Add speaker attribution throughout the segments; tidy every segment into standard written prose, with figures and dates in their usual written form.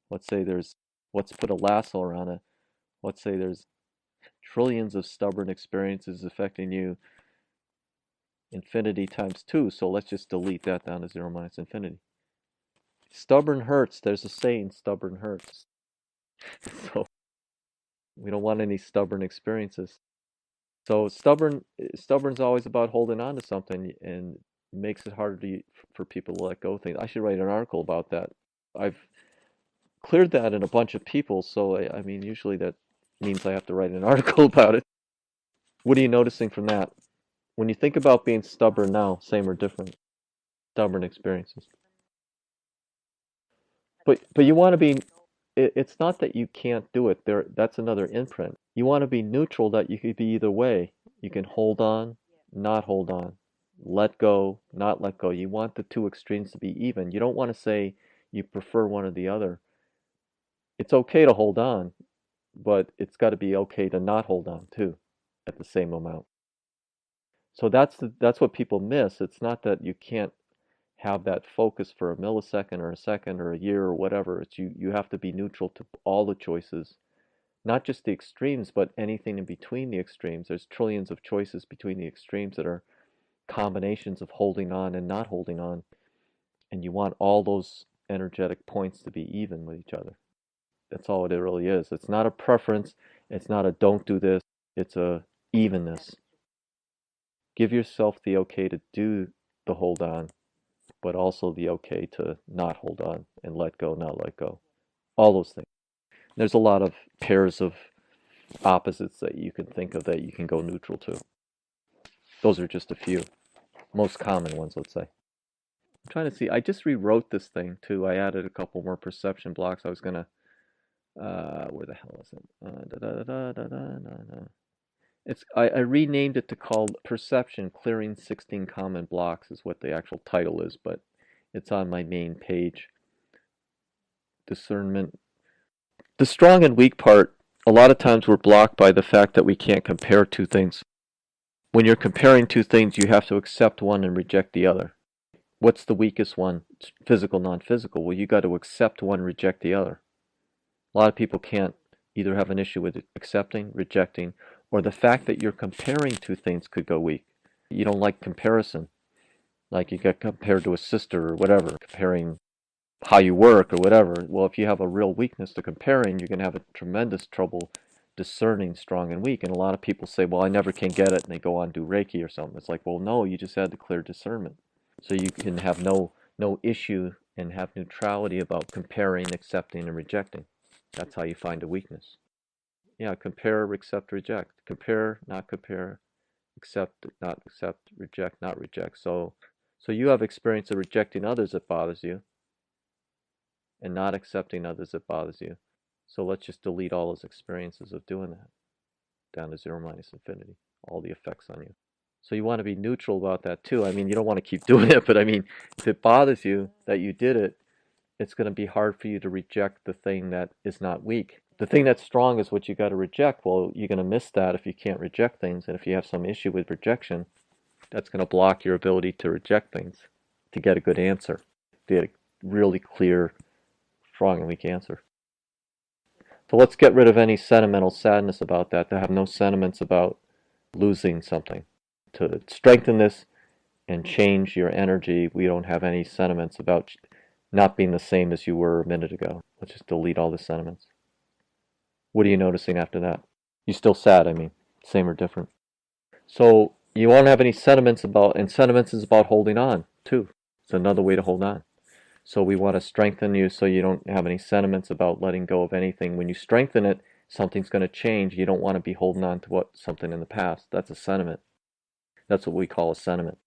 Speaker 1: let's put a lasso around it. Let's say there's trillions of stubborn experiences affecting you, infinity times 2, so let's just delete that down to 0 minus infinity. Stubborn hurts. There's a saying, stubborn hurts. So we don't want any stubborn experiences. So stubborn's always about holding on to something and makes it harder for people to let go of things. I should write an article about that. I've cleared that in a bunch of people, so I mean, usually that means I have to write an article about it. What are you noticing from that? When you think about being stubborn now, same or different? Stubborn experiences. But you want to be, it's not that you can't do it. That's another imprint. You want to be neutral, that you could be either way. You can hold on, not hold on, let go, not let go. You want the two extremes to be even. You don't want to say you prefer one or the other. It's okay to hold on, but it's got to be okay to not hold on too at the same amount. So that's what people miss. It's not that you can't have that focus for a millisecond or a second or a year or whatever. It's you have to be neutral to all the choices, not just the extremes, but anything in between the extremes. There's trillions of choices between the extremes that are combinations of holding on and not holding on, and you want all those energetic points to be even with each other. That's all it really is. It's not a preference. It's not a don't do this. It's a evenness. Give yourself the okay to do the hold on, but also the okay to not hold on and let go, not let go. All those things. There's a lot of pairs of opposites that you can think of that you can go neutral to. Those are just a few. Most common ones, let's say. I'm trying to see. I just rewrote this thing too. I added a couple more perception blocks. I was gonna. Where the hell is it? I renamed it to called Perception Clearing 16 Common Blocks is what the actual title is, but it's on my main page. Discernment. The strong and weak part, a lot of times we're blocked by the fact that we can't compare two things. When you're comparing two things, you have to accept one and reject the other. What's the weakest one? Physical, non-physical. Well, you got to accept one, reject the other. A lot of people can't either have an issue with accepting, rejecting, or the fact that you're comparing two things could go weak. You don't like comparison. Like you get compared to a sister or whatever, comparing how you work or whatever. Well, if you have a real weakness to comparing, you're going to have a tremendous trouble discerning strong and weak. And a lot of people say, well, I never can get it, and they go on do Reiki or something. It's like, well, no, you just had to clear discernment. So you can have no issue and have neutrality about comparing, accepting, and rejecting. That's how you find a weakness. Yeah, compare, accept, reject. Compare, not compare. Accept, not accept. Reject, not reject. So you have experience of rejecting others that bothers you, and not accepting others that bothers you. So let's just delete all those experiences of doing that down to 0 minus infinity, all the effects on you. So you want to be neutral about that too. I mean, you don't want to keep doing it, but I mean, if it bothers you that you did it, it's going to be hard for you to reject the thing that is not weak. The thing that's strong is what you got to reject. Well, you're going to miss that if you can't reject things. And if you have some issue with rejection, that's going to block your ability to reject things, to get a good answer, to get a really clear, strong and weak answer. So let's get rid of any sentimental sadness about that, to have no sentiments about losing something. To strengthen this and change your energy, we don't have any sentiments about not being the same as you were a minute ago. Let's just delete all the sentiments. What are you noticing after that? You still sad, I mean. Same or different. So you won't have any sentiments about, and sentiments is about holding on too. It's another way to hold on. So we want to strengthen you so you don't have any sentiments about letting go of anything. When you strengthen it, something's going to change. You don't want to be holding on to something in the past. That's a sentiment. That's what we call a sentiment.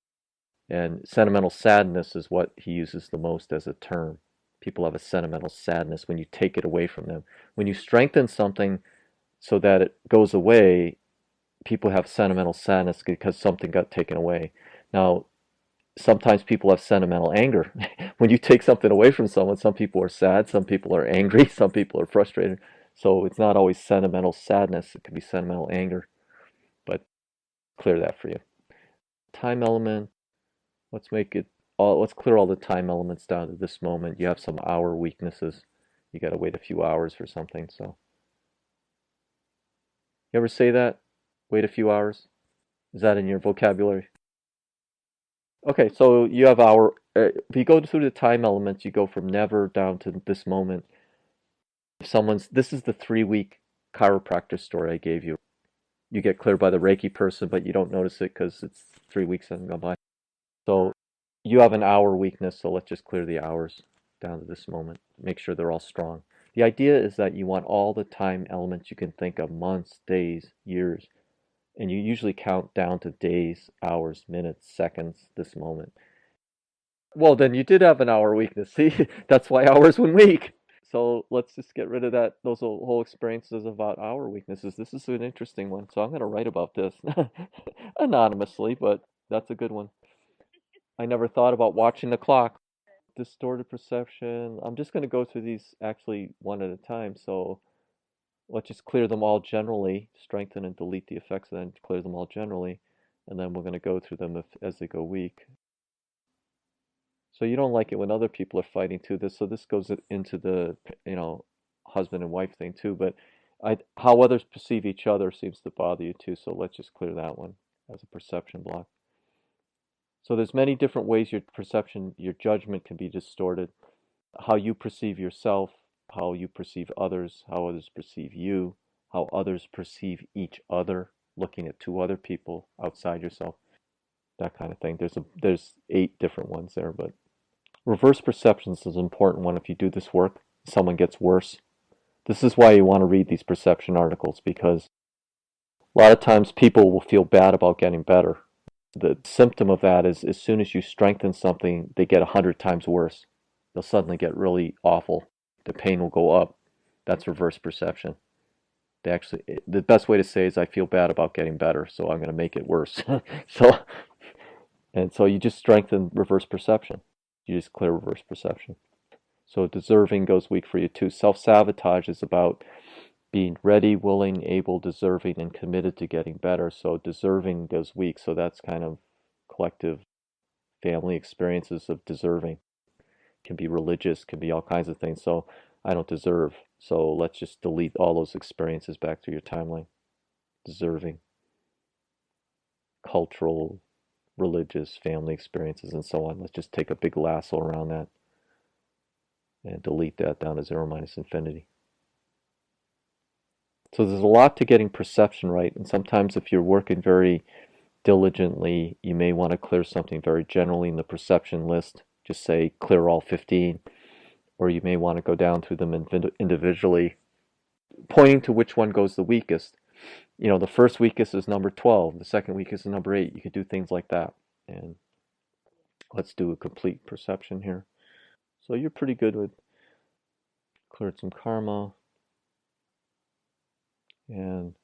Speaker 1: And sentimental sadness is what he uses the most as a term. People have a sentimental sadness when you take it away from them. When you strengthen something so that it goes away, people have sentimental sadness because something got taken away. Now, sometimes people have sentimental anger. When you take something away from someone, some people are sad, some people are angry, some people are frustrated. So it's not always sentimental sadness. It could be sentimental anger. But clear that for you. Time element. Let's make it all. Let's clear all the time elements down to this moment. You have some hour weaknesses. You got to wait a few hours for something. So, you ever say that? Wait a few hours? Is that in your vocabulary? Okay, so you have hour. If you go through the time elements, you go from never down to this moment. If this is the 3 week chiropractor story I gave you. You get cleared by the Reiki person, but you don't notice it because it's 3 weeks hasn't gone by. So you have an hour weakness, so let's just clear the hours down to this moment. Make sure they're all strong. The idea is that you want all the time elements you can think of, months, days, years, and you usually count down to days, hours, minutes, seconds, this moment. Well, then you did have an hour weakness. See, that's why hours one week. So let's just get rid of that. Those whole experiences about our weaknesses. This is an interesting one. So I'm going to write about this anonymously, but that's a good one. I never thought about watching the clock. Distorted perception. I'm just going to go through these actually one at a time. So let's just clear them all generally, strengthen and delete the effects, and then clear them all generally. And then we're going to go through them as they go weak. So you don't like it when other people are fighting too. So this goes into the, husband and wife thing too. But how others perceive each other seems to bother you too. So let's just clear that one as a perception block. So there's many different ways your perception, your judgment can be distorted. How you perceive yourself, how you perceive others, how others perceive you, how others perceive each other, looking at two other people outside yourself, that kind of thing. There's 8 different ones there, but reverse perceptions is an important one. If you do this work, someone gets worse. This is why you want to read these perception articles, because a lot of times people will feel bad about getting better. The symptom of that is as soon as you strengthen something, they get 100 times worse. They'll suddenly get really awful. The pain will go up. That's reverse perception. The best way to say is I feel bad about getting better, so I'm going to make it worse. So you just strengthen reverse perception. You just clear reverse perception. So deserving goes weak for you too. Self-sabotage is about being ready, willing, able, deserving, and committed to getting better. So deserving goes weak. So that's kind of collective family experiences of deserving. Can be religious, can be all kinds of things. So I don't deserve. So let's just delete all those experiences back through your timeline. Deserving, cultural, religious, family experiences, and so on. Let's just take a big lasso around that and delete that down to 0 minus infinity. So there's a lot to getting perception right, and sometimes if you're working very diligently, you may want to clear something very generally in the perception list. Just say clear all 15, or you may want to go down through them individually, pointing to which one goes the weakest. The first weakest is number 12, the second weakest is number 8. You could do things like that. And let's do a complete perception here. So you're pretty good with cleared some karma. And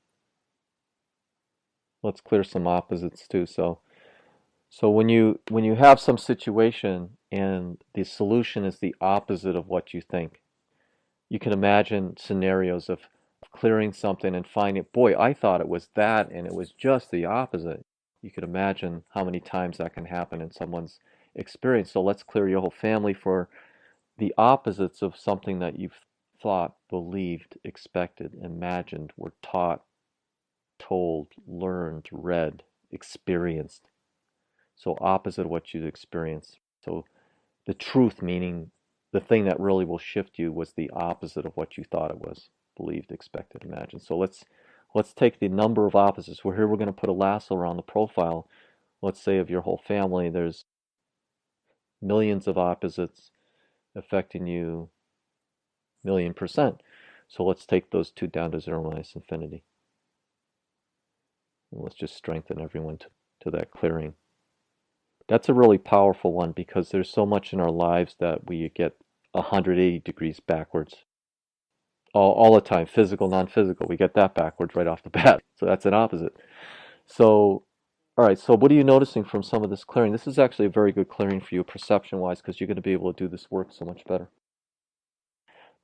Speaker 1: let's clear some opposites too. So when you have some situation and the solution is the opposite of what you think, you can imagine scenarios of clearing something and finding, boy, I thought it was that and it was just the opposite. You could imagine how many times that can happen in someone's experience. So let's clear your whole family for the opposites of something that you've thought, believed, expected, imagined, were taught, told, learned, read, experienced. So opposite of what you'd experienced. So the truth, meaning the thing that really will shift you, was the opposite of what you thought it was, believed, expected, imagined. So let's take the number of opposites. We're going to put a lasso around the profile. Let's say of your whole family, there's millions of opposites affecting you 1,000,000%. So let's take those 2 down to 0 minus infinity. And let's just strengthen everyone to that clearing. That's a really powerful one because there's so much in our lives that we get 180 degrees backwards. All the time, physical, non-physical. We get that backwards right off the bat. So that's an opposite. So, all right, so what are you noticing from some of this clearing? This is actually a very good clearing for you perception-wise because you're going to be able to do this work so much better.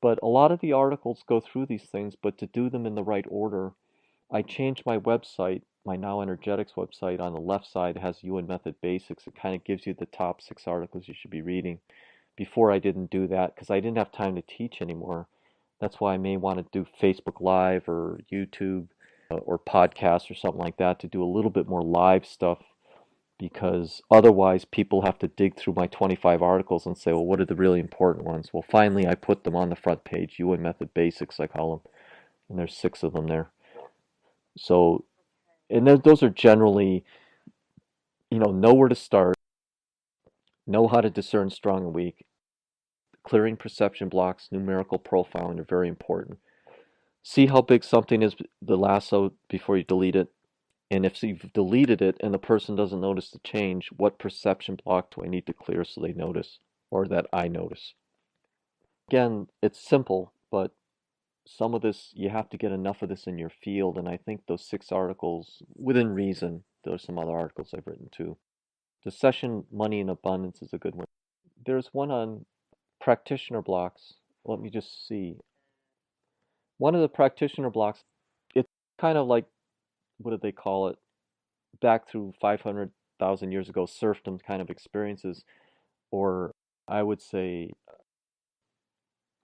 Speaker 1: But a lot of the articles go through these things, but to do them in the right order, I changed my website, my Now Energetics website. On the left side has Yuen Method Basics. It kind of gives you the top 6 articles you should be reading. Before I didn't do that because I didn't have time to teach anymore. That's why I may want to do Facebook Live or YouTube or podcasts or something like that to do a little bit more live stuff because otherwise people have to dig through my 25 articles and say, well, what are the really important ones? Well, finally I put them on the front page, Yuen Method Basics, I call them, and there's 6 of them there. So, and those are generally, know where to start, know how to discern strong and weak, clearing perception blocks, numerical profiling are very important. See how big something is, the lasso, before you delete it. And if you've deleted it and the person doesn't notice the change, what perception block do I need to clear so they notice or that I notice? Again, it's simple, but some of this, you have to get enough of this in your field. And I think those 6 articles, within reason, there's some other articles I've written too. The session Money and Abundance is a good one. There's one on practitioner blocks. Let me just see. One of the practitioner blocks, it's kind of like, what do they call it? Back through 500,000 years ago, serfdom kind of experiences, or I would say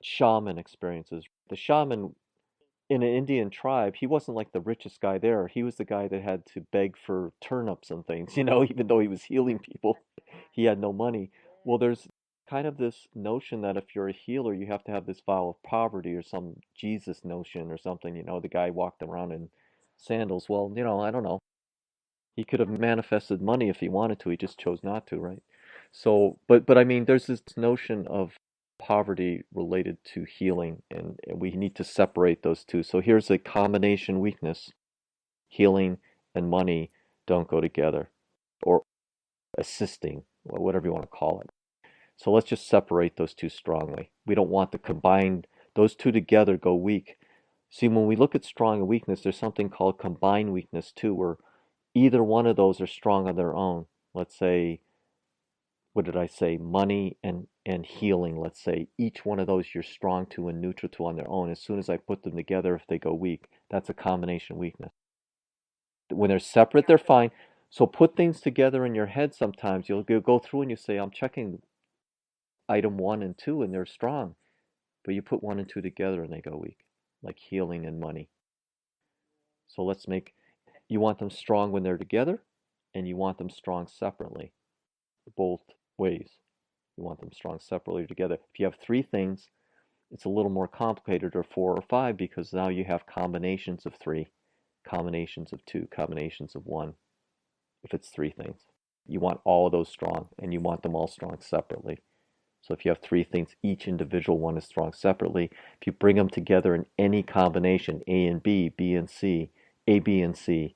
Speaker 1: shaman experiences. The shaman in an Indian tribe, he wasn't like the richest guy there. He was the guy that had to beg for turnips and things, even though he was healing people, he had no money. Well, there's kind of this notion that if you're a healer, you have to have this vow of poverty or some Jesus notion or something. The guy walked around in sandals. Well, I don't know. He could have manifested money if he wanted to. He just chose not to, right? So, but I mean, there's this notion of poverty related to healing, and we need to separate those two. So here's a combination weakness. Healing and money don't go together, or assisting, or whatever you want to call it. So let's just separate those two strongly. We don't want to combine those two together, go weak. See, when we look at strong and weakness, there's something called combined weakness too, where either one of those are strong on their own. Let's say, what did I say? Money and healing. Let's say each one of those you're strong to and neutral to on their own. As soon as I put them together, if they go weak, that's a combination weakness. When they're separate, they're fine. So put things together in your head sometimes. You'll go through and you say, I'm checking item 1 and 2 and they're strong. But you put 1 and 2 together and they go weak, like healing and money. So you want them strong when they're together and you want them strong separately, both ways. You want them strong separately or together. If you have 3 things, it's a little more complicated, or 4 or 5, because now you have combinations of 3, combinations of 2, combinations of 1. If it's 3 things, you want all of those strong and you want them all strong separately. So if you have 3 things, each individual one is strong separately. If you bring them together in any combination, A and B, B and C, A, B and C,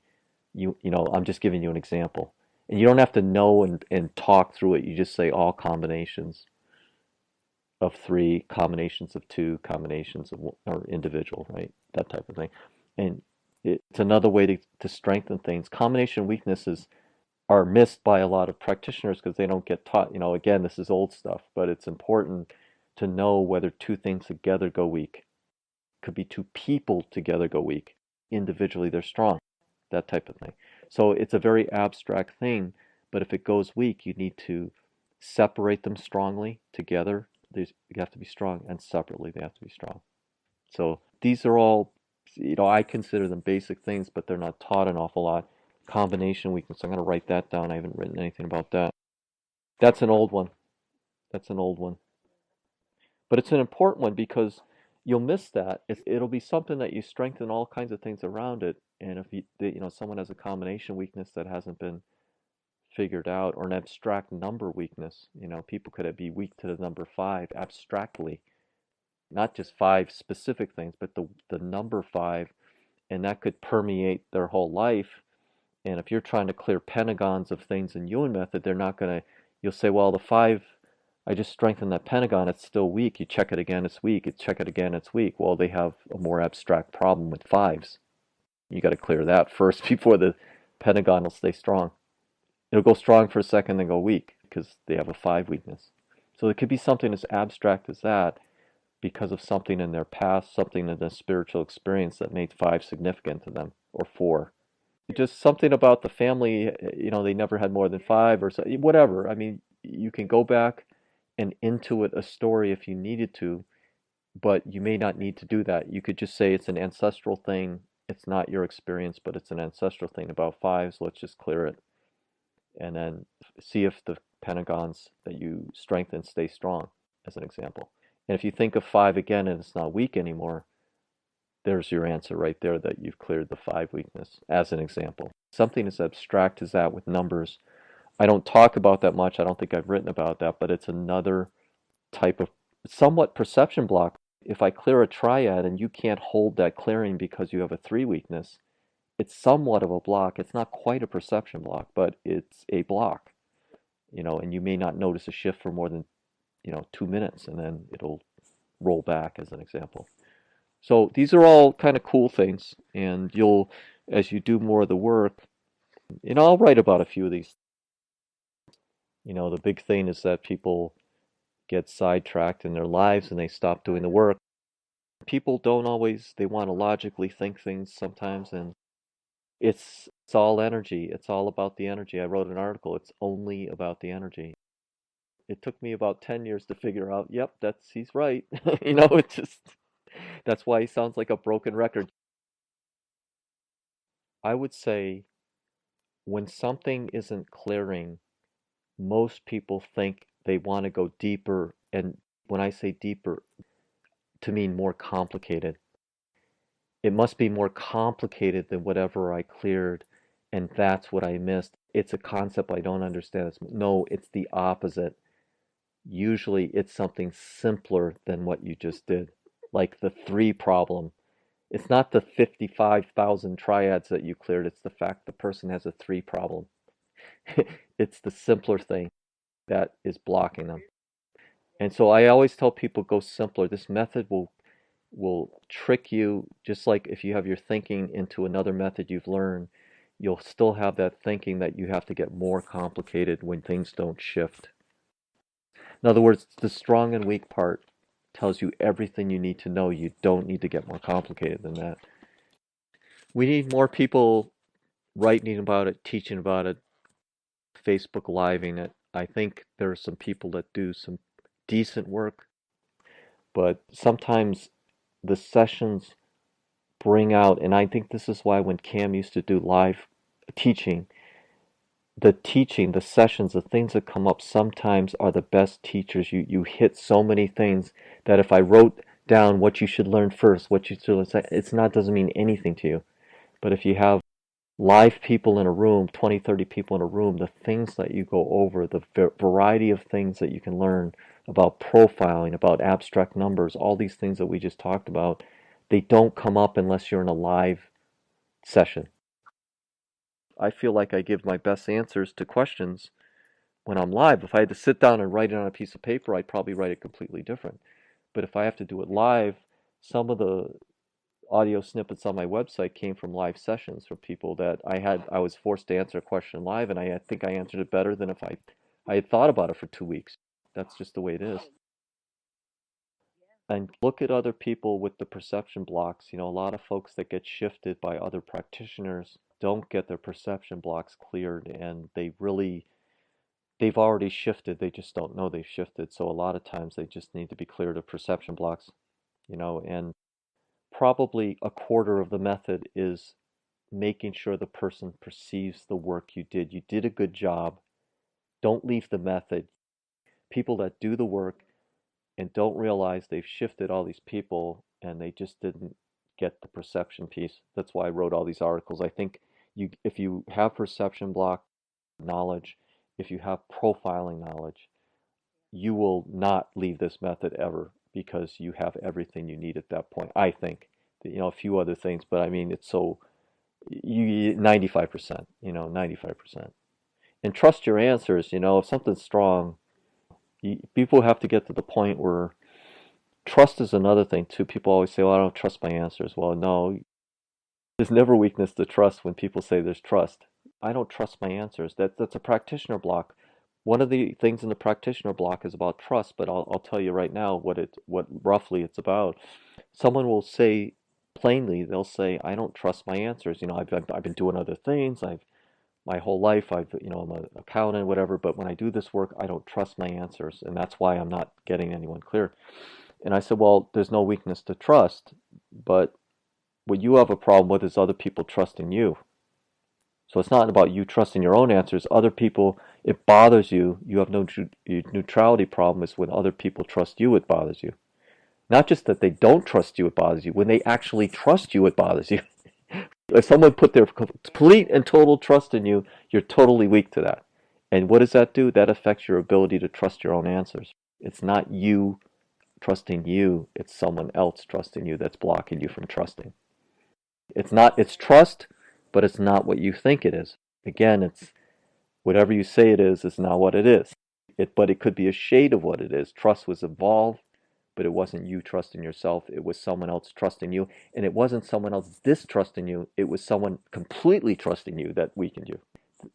Speaker 1: I'm just giving you an example. And you don't have to know and talk through it. You just say all combinations of 3, combinations of 2, combinations of 1, or individual, right? That type of thing. And it's another way to strengthen things. Combination weaknesses are missed by a lot of practitioners because they don't get taught. Again, this is old stuff, but it's important to know whether 2 things together go weak. Could be 2 people together go weak. Individually, they're strong. That type of thing. So it's a very abstract thing, but if it goes weak, you need to separate them strongly together. You have to be strong, and separately they have to be strong. So these are all, I consider them basic things, but they're not taught an awful lot. Combination weakness. I'm going to write that down. I haven't written anything about that. That's an old one. That's an old one. But it's an important one because you'll miss that. It'll be something that you strengthen all kinds of things around it. And if someone has a combination weakness that hasn't been figured out, or an abstract number weakness, people could be weak to the number 5 abstractly, not just 5 specific things, but the number 5, and that could permeate their whole life. And if you're trying to clear pentagons of things in Yuen Method, they're not going to, you'll say, well, the 5, I just strengthened that pentagon, it's still weak. You check it again, it's weak. You check it again, it's weak. Well, they have a more abstract problem with 5s. You got to clear that first before the pentagon will stay strong. It'll go strong for a second, then go weak because they have a 5 weakness. So it could be something as abstract as that because of something in their past, something in their spiritual experience that made 5 significant to them, or 4. Just something about the family, they never had more than 5 or so, whatever. I mean, you can go back and intuit a story if you needed to, but you may not need to do that. You could just say it's an ancestral thing. It's not your experience, but it's an ancestral thing about fives. Let's just clear it and then see if the pentagons that you strengthen stay strong, as an example. And if you think of five again and it's not weak anymore, there's your answer right there that you've cleared the five weakness, as an example. Something as abstract as that with numbers, I don't talk about that much. I don't think I've written about that, but it's another type of somewhat perception block. If I clear a triad and you can't hold that clearing because you have a three weakness, it's somewhat of a block. It's not quite a perception block, but it's a block, and you may not notice a shift for more than, 2 minutes, and then it'll roll back, as an example. So these are all kind of cool things, and as you do more of the work, I'll write about a few of these. The big thing is that people get sidetracked in their lives and they stop doing the work. People don't always, they want to logically think things sometimes, and it's all energy. It's all about the energy. I wrote an article, it's only about the energy. It took me about 10 years to figure out, yep, he's right. It's just, that's why he sounds like a broken record. I would say when something isn't clearing, most people think they want to go deeper. And when I say deeper, to mean more complicated. It must be more complicated than whatever I cleared, and that's what I missed. It's a concept I don't understand. No, it's the opposite. Usually it's something simpler than what you just did, like the three problem. It's not the 55,000 triads that you cleared, it's the fact the person has a three problem. It's the simpler thing that is blocking them. And so I always tell people go simpler. This method will trick you, just like if you have your thinking into another method you've learned, you'll still have that thinking that you have to get more complicated when things don't shift. In other words, the strong and weak part tells you everything you need to know. You don't need to get more complicated than that. We need more people writing about it, teaching about it, Facebook living it. I think there are some people that do some decent work, but sometimes the sessions bring out, and I think this is why when Cam used to do live teaching, the sessions, the things that come up sometimes are the best teachers. You hit so many things that if I wrote down what you should learn first, what you should learn, it's not doesn't mean anything to you. But if you have live people in a room, 20, 30 people in a room, the things that you go over, the variety of things that you can learn about profiling, about abstract numbers, all these things that we just talked about, they don't come up unless you're in a live session. I feel like I give my best answers to questions when I'm live. If I had to sit down and write it on a piece of paper, I'd probably write it completely different. But if I have to do it live, some of the audio snippets on my website came from live sessions from people that I was forced to answer a question live, and I think I answered it better than if I had thought about it for 2 weeks. That's just the way it is. And look at other people with the perception blocks. A lot of folks that get shifted by other practitioners don't get their perception blocks cleared, and they've already shifted. They just don't know they've shifted. So a lot of times they just need to be cleared of perception blocks, and probably a quarter of the method is making sure the person perceives the work you did. You did a good job. Don't leave the method. People that do the work and don't realize they've shifted all these people and they just didn't get the perception piece. That's why I wrote all these articles. I think if you have perception block knowledge, if you have profiling knowledge, you will not leave this method ever because you have everything you need at that point. I think, a few other things, but I mean, it's so you 95%, 95%. And trust your answers, if something's strong, people have to get to the point where trust is another thing too. People always say, well, I don't trust my answers. Well, no, there's never weakness to trust when people say there's trust. I don't trust my answers. That's a practitioner block. One of the things in the practitioner block is about trust, but I'll tell you right now what roughly it's about. Someone will say plainly, they'll say, I don't trust my answers. I've been doing other things. I've my whole life. I'm an accountant, whatever, but when I do this work, I don't trust my answers, and that's why I'm not getting anyone clear. And I said, well, there's no weakness to trust, but what you have a problem with is other people trusting you. So it's not about you trusting your own answers. Other people, it bothers you. You have no neutrality problem. Is when other people trust you, it bothers you. Not just that they don't trust you, it bothers you. When they actually trust you, it bothers you. If someone put their complete and total trust in you, you're totally weak to that. And what does that do? That affects your ability to trust your own answers. It's not you trusting you, it's someone else trusting you that's blocking you from trusting. It's trust, but it's not what you think it is. Again, it's whatever you say it is not what it is. But it could be a shade of what it is. Trust was involved, but it wasn't you trusting yourself. It was someone else trusting you. And it wasn't someone else distrusting you. It was someone completely trusting you that weakened you.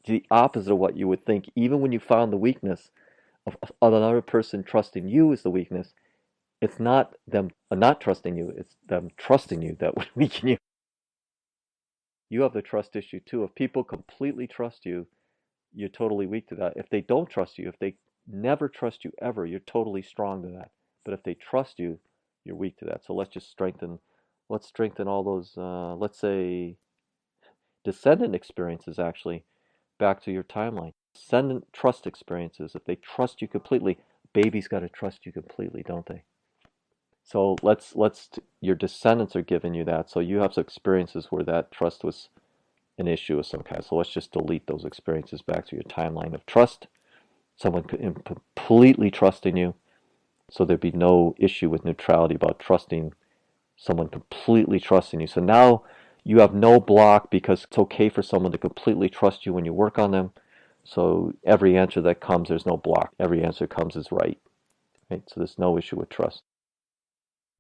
Speaker 1: The opposite of what you would think, even when you found the weakness of another person trusting you is the weakness, it's not them not trusting you, it's them trusting you that would weaken you. You have the trust issue too. If people completely trust you, you're totally weak to that. If they don't trust you, if they never trust you ever, you're totally strong to that. But if they trust you, you're weak to that. So let's strengthen all those, let's say, descendant experiences actually back to your timeline. Descendant trust experiences, if they trust you completely, babies got to trust you completely, don't they? So your descendants are giving you that. So you have some experiences where that trust was an issue of some kind. So let's just delete those experiences back to your timeline of trust. Someone completely trusting you. So there'd be no issue with neutrality about trusting someone completely trusting you. So now you have no block because it's okay for someone to completely trust you when you work on them. So every answer that comes, there's no block. Every answer comes is right. Right? So there's no issue with trust.